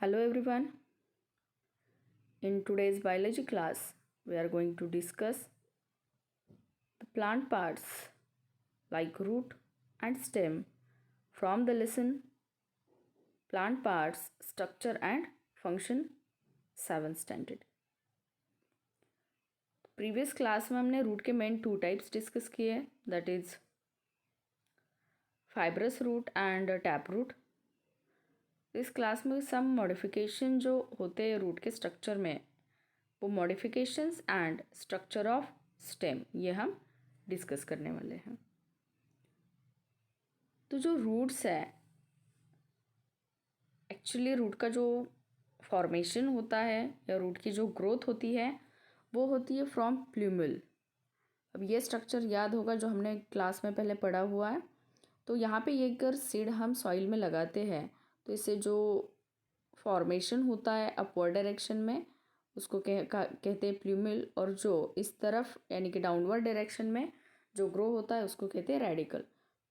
Hello everyone. In today's biology class, we are going to discuss the plant parts like root and stem from the lesson Plant Parts, Structure and Function 7th Standard. Previous class में हमने root के main two types discuss किए, that is fibrous root and tap root. इस class में some modification जो होते हैं root के स्ट्रक्चर में, वो modifications and structure of stem, ये हम डिस्कस करने वाले हैं। तो जो रूट्स है, एक्चुअली रूट का जो फॉर्मेशन होता है या रूट की जो ग्रोथ होती है वो होती है फ्रॉम प्लूमल। अब ये स्ट्रक्चर याद होगा जो हमने क्लास में पहले पढ़ा हुआ है। तो यहाँ पे ये अगर सीड हम सॉइल में लगाते हैं तो इससे जो फॉर्मेशन होता है अपवर्ड डायरेक्शन में उसको कहते हैं प्लूमल, और जो इस तरफ यानी कि डाउनवर्ड डायरेक्शन में जो ग्रो होता है उसको कहते हैं रेडिकल।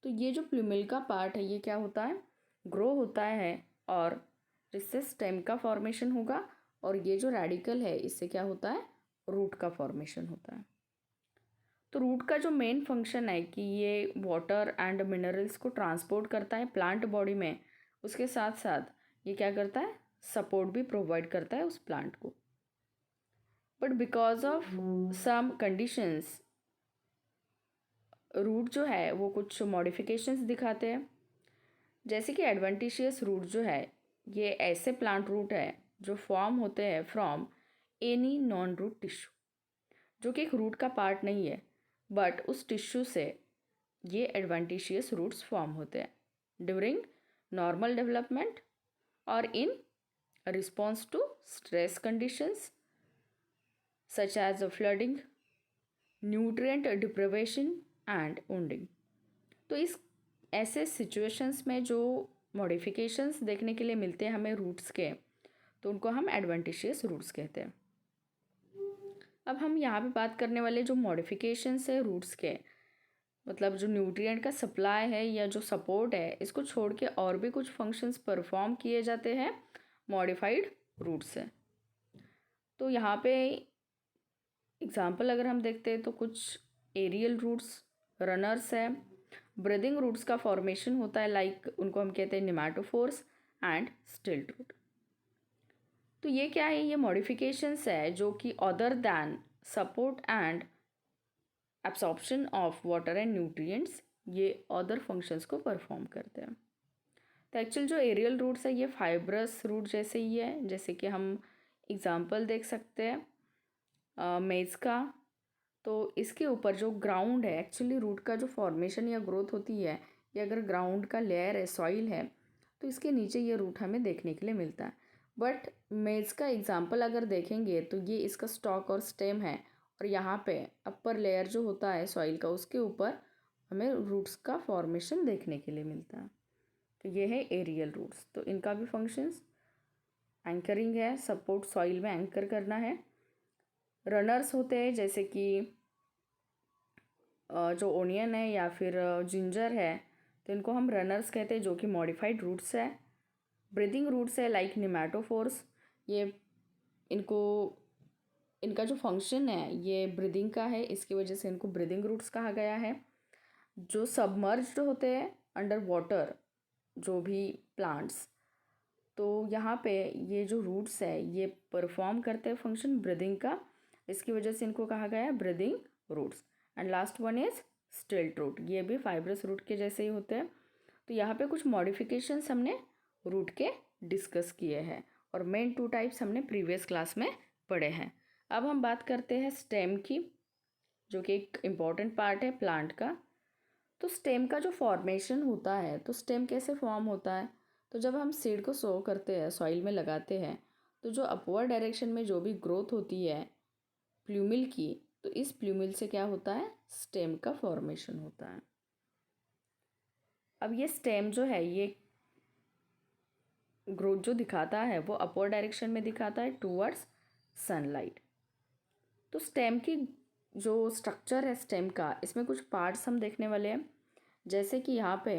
तो ये जो प्लूमल का पार्ट है ये क्या होता है, ग्रो होता है और इससे स्टेम का फॉर्मेशन होगा, और ये जो रेडिकल है इससे क्या होता है, रूट का फॉर्मेशन होता है। तो रूट का जो मेन फंक्शन है कि ये वाटर एंड मिनरल्स को ट्रांसपोर्ट करता है प्लांट बॉडी में, उसके साथ साथ ये क्या करता है, सपोर्ट भी प्रोवाइड करता है उस प्लांट को। But because of some conditions root जो है वो कुछ मॉडिफिकेशंस दिखाते हैं। जैसे कि एडवेंटिशियस रूट जो है ये ऐसे प्लांट रूट है जो फॉर्म होते हैं from any non root tissue, जो कि एक रूट का पार्ट नहीं है, बट उस टिश्यू से ये एडवेंटिशियस रूट्स फॉर्म होते हैं ड्यूरिंग नॉर्मल डेवलपमेंट और in response to stress conditions such as flooding, nutrient deprivation and wounding. तो इस ऐसे सिचुएशंस में जो मॉडिफिकेशंस देखने के लिए मिलते हैं हमें रूट्स के, तो उनको हम एडवेंटिशियस रूट्स कहते हैं। अब हम यहाँ पे बात करने वाले जो मॉडिफिकेशंस है रूट्स के, मतलब जो न्यूट्रिएंट का सप्लाई है या जो सपोर्ट है, इसको छोड़ के और भी कुछ फंक्शंस परफॉर्म किए जाते हैं मॉडिफाइड रूट से। तो यहाँ पे एग्जांपल अगर हम देखते हैं तो कुछ एरियल रूट्स, रनर्स है, ब्रीदिंग रूट्स का फॉर्मेशन होता है, लाइक उनको हम कहते हैं निमेटोफोर्स एंड स्टिल्ट रूट। तो ये क्या है, ये मॉडिफिकेशंस है जो कि other than support and absorption of water and nutrients, ये अदर फंक्शंस को परफॉर्म करते हैं। तो एक्चुअल जो एरियल रूट्स है ये फाइब्रस रूट जैसे ही है, जैसे कि हम एग्जांपल देख सकते हैं मेज का। तो इसके ऊपर जो ग्राउंड है, एक्चुअली रूट का जो फॉर्मेशन या ग्रोथ होती है, ये अगर ग्राउंड का लेयर है, सॉइल है, तो इसके नीचे ये रूट हमें देखने के लिए मिलता है। बट मेज का एग्जांपल अगर देखेंगे तो ये इसका स्टॉक और स्टेम है, और यहाँ पे अपर लेयर जो होता है सॉइल का उसके ऊपर हमें रूट्स का फॉर्मेशन देखने के लिए मिलता है। तो ये है एरियल रूट्स। तो इनका भी फंक्शंस एंकरिंग है, सपोर्ट सॉइल में एंकर करना है। रनर्स होते हैं जैसे कि जो ओनियन है या फिर जिंजर है, तो इनको हम रनर्स कहते हैं जो कि मॉडिफाइड रूट्स है। ब्रीदिंग रूट्स है लाइक निमेटोफोर्स, ये इनको इनका जो फंक्शन है ये ब्रीदिंग का है, इसकी वजह से इनको ब्रीदिंग रूट्स कहा गया है। जो सबमर्ज्ड होते हैं अंडर वाटर, जो भी प्लांट्स, तो यहाँ पे ये जो रूट्स है ये परफॉर्म करते हैं फंक्शन ब्रीदिंग का, इसकी वजह से इनको कहा गया है breathing roots. And last one is stilt root, ये भी फाइब्रस रूट के जैसे ही होते हैं। तो यहाँ पे कुछ मॉडिफिकेशंस हमने रूट के डिस्कस किए हैं, और मेन टू टाइप्स हमने प्रीवियस क्लास में पढ़े हैं। अब हम बात करते हैं स्टेम की, जो कि एक इम्पॉर्टेंट पार्ट है प्लांट का। तो स्टेम का जो फॉर्मेशन होता है, तो स्टेम कैसे फॉर्म होता है, तो जब हम सीड को सो करते हैं, सॉइल में लगाते हैं, तो जो अपवर्ड डायरेक्शन में जो भी ग्रोथ होती है प्लूमिल की, तो इस प्लूमिल से क्या होता है, स्टेम का फॉर्मेशन होता है। अब ये स्टेम जो है ये ग्रोथ जो दिखाता है वो अपवर्ड डायरेक्शन में दिखाता है टूवर्ड्स सनलाइट। तो स्टेम की जो स्ट्रक्चर है स्टेम का, इसमें कुछ पार्ट्स हम देखने वाले हैं। जैसे कि यहाँ पे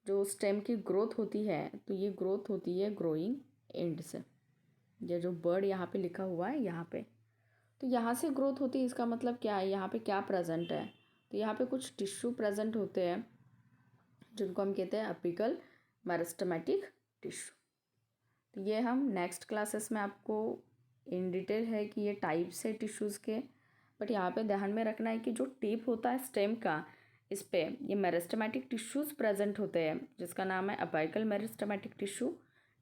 जो स्टेम की ग्रोथ होती है, तो ये ग्रोथ होती है ग्रोइंग एंड से। ये जो बर्ड यहाँ पे लिखा हुआ है यहाँ पे, तो यहाँ से ग्रोथ होती है, इसका मतलब क्या है, यहाँ पे क्या प्रेजेंट है, तो यहाँ पे कुछ टिश्यू प्रेजेंट होते हैं जिनको हम कहते हैं अपिकल मेरिस्टेमेटिक टिश्यू। तो ये हम नेक्स्ट क्लासेस में आपको इन डिटेल है कि ये टाइप्स है टिश्यूज़ के, बट यहाँ पे ध्यान में रखना है कि जो टिप होता है स्टेम का, इस पे ये मेरिस्टेमेटिक टिश्यूज़ प्रेजेंट होते हैं जिसका नाम है अपिकल मेरिस्टेमेटिक टिश्यू,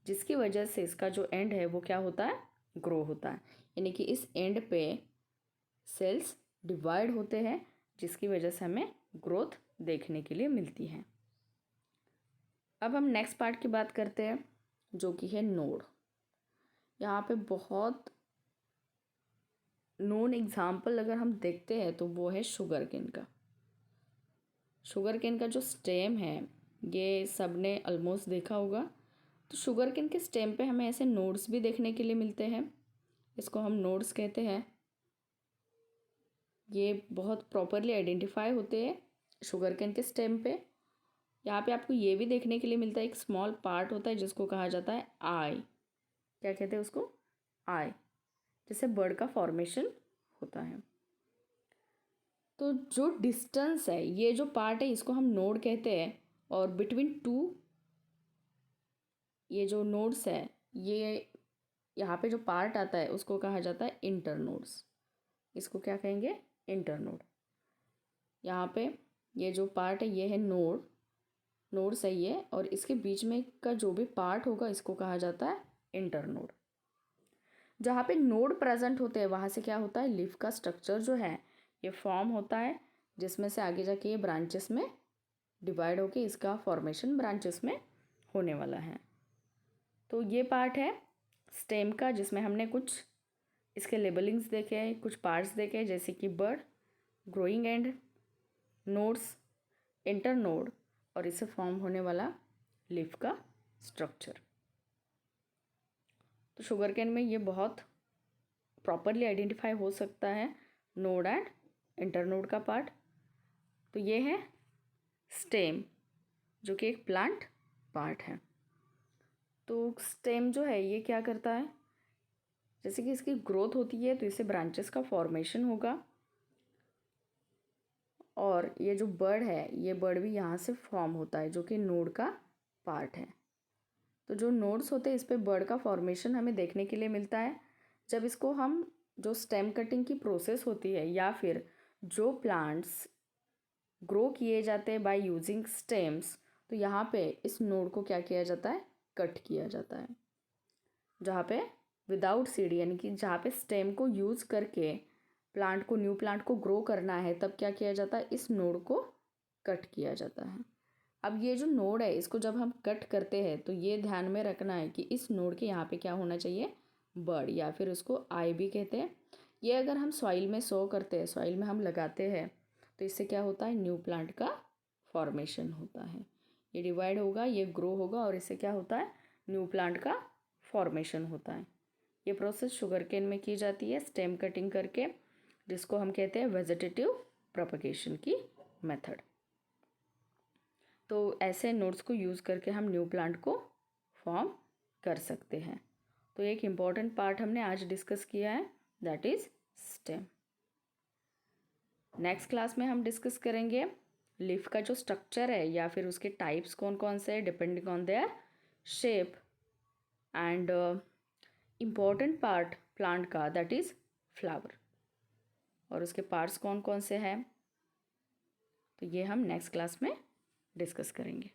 जिसकी वजह से इसका जो एंड है वो क्या होता है, ग्रो होता है। यानी कि इस एंड पे सेल्स डिवाइड होते हैं जिसकी वजह से हमें ग्रोथ देखने के लिए मिलती है। अब हम नेक्स्ट पार्ट की बात करते हैं जो कि है नोड। यहाँ पे बहुत नोन एग्जाम्पल अगर हम देखते हैं तो वो है शुगर केन का। शुगर केन का जो स्टेम है ये सब ने ऑलमोस्ट देखा होगा। तो शुगर केन के स्टेम पे हमें ऐसे नोड्स भी देखने के लिए मिलते हैं, इसको हम नोड्स कहते हैं। ये बहुत प्रॉपरली आइडेंटिफाई होते हैं शुगर केन के स्टेम पे। यहाँ पे आपको ये भी देखने के लिए मिलता है, एक स्मॉल पार्ट होता है जिसको कहा जाता है आई। क्या कहते हैं उसको, आई, जिससे बर्ड का फॉर्मेशन होता है। तो जो डिस्टेंस है, ये जो पार्ट है इसको हम नोड कहते हैं, और बिटवीन टू ये जो नोड्स है, ये यहाँ पे जो पार्ट आता है उसको कहा जाता है इंटरनोड्स। इसको क्या कहेंगे, इंटरनोड। यहाँ पे ये जो पार्ट है ये है नोड, नोड सही है, और इसके बीच में का जो भी पार्ट होगा इसको कहा जाता है इंटरनोड। जहाँ पे नोड प्रेजेंट होते हैं वहाँ से क्या होता है, लीफ का स्ट्रक्चर जो है ये फॉर्म होता है, जिसमें से आगे जाके ये ब्रांचेस में डिवाइड होके इसका फॉर्मेशन ब्रांचेस में होने वाला है। तो ये पार्ट है स्टेम का जिसमें हमने कुछ इसके लेबलिंग्स देखे, कुछ पार्ट्स देखे, जैसे कि bird, growing and, nodes, internode, और इससे फॉर्म होने वाला लीफ का स्ट्रक्चर। तो शुगर केन में ये बहुत प्रॉपरली आइडेंटिफाई हो सकता है नोड एंड इंटरनोड का पार्ट। तो ये है स्टेम जो कि एक प्लांट पार्ट है। तो स्टेम जो है ये क्या करता है, जैसे कि इसकी ग्रोथ होती है तो इससे ब्रांचेस का फॉर्मेशन होगा, और ये जो बर्ड है ये बर्ड भी यहाँ से फॉर्म होता है जो कि नोड का पार्ट है। तो जो नोड्स होते हैं इस पर बर्ड का फॉर्मेशन हमें देखने के लिए मिलता है। जब इसको हम जो स्टेम कटिंग की प्रोसेस होती है या फिर जो प्लांट्स ग्रो किए जाते हैं बाय यूजिंग स्टेम्स, तो यहाँ पे इस नोड को क्या किया जाता है, कट किया जाता है। जहाँ पे विदाउट सीड, यानी कि जहाँ पे स्टेम को यूज़ करके प्लांट को, न्यू प्लांट को ग्रो करना है, तब क्या किया जाता है, इस नोड को कट किया जाता है। अब ये जो नोड है इसको जब हम कट करते हैं तो ये ध्यान में रखना है कि इस नोड के यहाँ पे क्या होना चाहिए, बर्ड, या फिर उसको आई भी कहते हैं। ये अगर हम सॉइल में सो करते हैं, सॉइल में हम लगाते हैं, तो इससे क्या होता है, न्यू प्लांट का फॉर्मेशन होता है। ये डिवाइड होगा, ये ग्रो होगा, और इससे क्या होता है, न्यू प्लांट का फॉर्मेशन होता है। ये प्रोसेस शुगर केन में की जाती है स्टेम कटिंग करके, जिसको हम कहते हैं वेजिटेटिव प्रोपगेशन की मेथड। तो ऐसे नोड्स को यूज़ करके हम न्यू प्लांट को फॉर्म कर सकते हैं। तो एक इम्पॉर्टेंट पार्ट हमने आज डिस्कस किया है, that is stem. Next class में हम डिस्कस करेंगे लीफ का जो स्ट्रक्चर है या फिर उसके टाइप्स कौन कौन से हैं depending on their shape, and important part plant का दैट इज़ फ्लावर, और उसके पार्ट्स कौन कौन से हैं, तो ये हम नेक्स्ट क्लास में डिस्कस करेंगे।